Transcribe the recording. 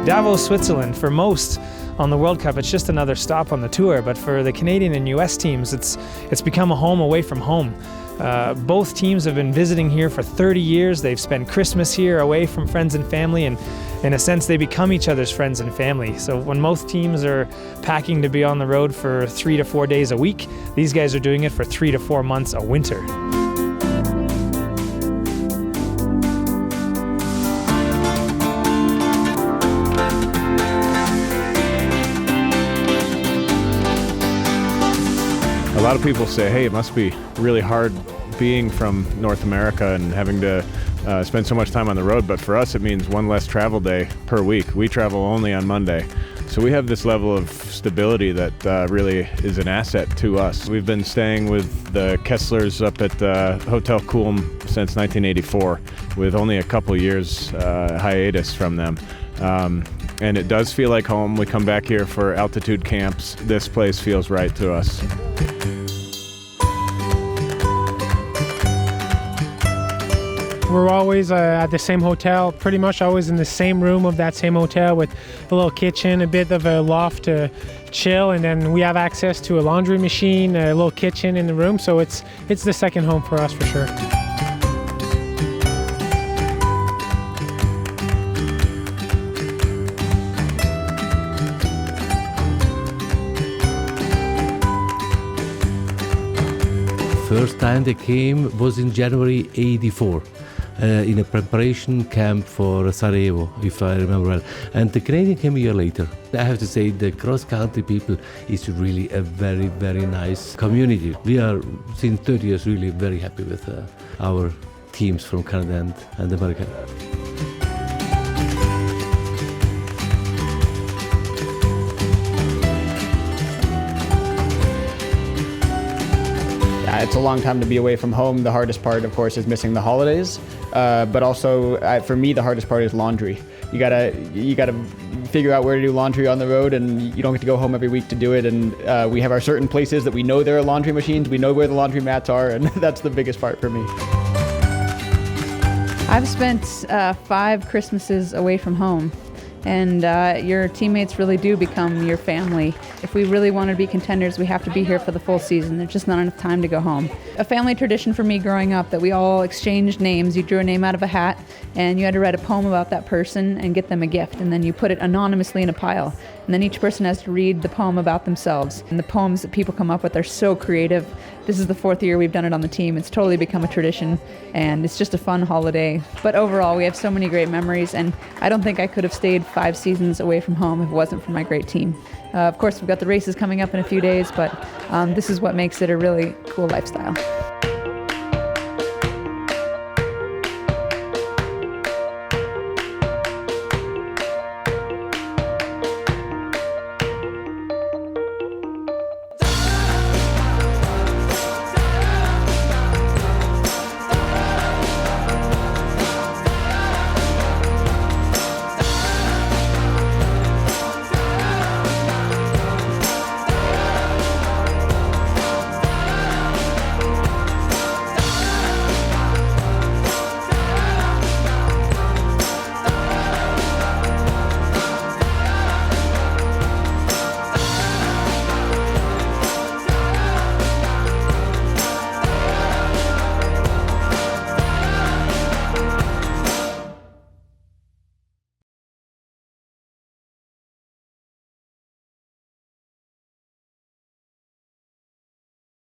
Davos, Switzerland, for most on the World Cup, it's just another stop on the tour, but for the Canadian and US teams, it's become a home away from home. Both teams have been visiting here for 30 years. They've spent Christmas here away from friends and family, and in a sense, they become each other's friends and family. So when most teams are packing to be on the road for 3 to 4 days a week, these guys are doing it for 3 to 4 months a winter. A lot of people say, hey, it must be really hard being from North America and having to spend so much time on the road, but for us it means one less travel day per week. We travel only on Monday. So we have this level of stability that really is an asset to us. We've been staying with the Kesslers up at Hotel Kulm since 1984, with only a couple years hiatus from them. And it does feel like home. We come back here for altitude camps. This place feels right to us. We're always at the same hotel, pretty much always in the same room of that same hotel with a little kitchen, a bit of a loft to chill, and then we have access to a laundry machine, a little kitchen in the room, so it's the second home for us for sure. First time they came was in January '84. In a preparation camp for Sarajevo, if I remember well. And the Canadian came a year later. I have to say the cross-country people is really a very, very nice community. We are, since 30 years, really very happy with our teams from Canada and America. It's a long time to be away from home. The hardest part, of course, is missing the holidays. But also, for me, the hardest part is laundry. You gotta figure out where to do laundry on the road, and you don't get to go home every week to do it. And we have our certain places that we know there are laundry machines. We know where the laundry mats are, and that's the biggest part for me. I've spent 5 Christmases away from home. And your teammates really do become your family. If we really want to be contenders, we have to be here for the full season. There's just not enough time to go home. A family tradition for me growing up that we all exchanged names. You drew a name out of a hat and you had to write a poem about that person and get them a gift, and then you put it anonymously in a pile. And then each person has to read the poem about themselves. And the poems that people come up with are so creative. This is the 4th year we've done it on the team. It's totally become a tradition, and it's just a fun holiday. But overall, we have so many great memories, and I don't think I could have stayed 5 seasons away from home if it wasn't for my great team. Of course, we've got the races coming up in a few days, but this is what makes it a really cool lifestyle.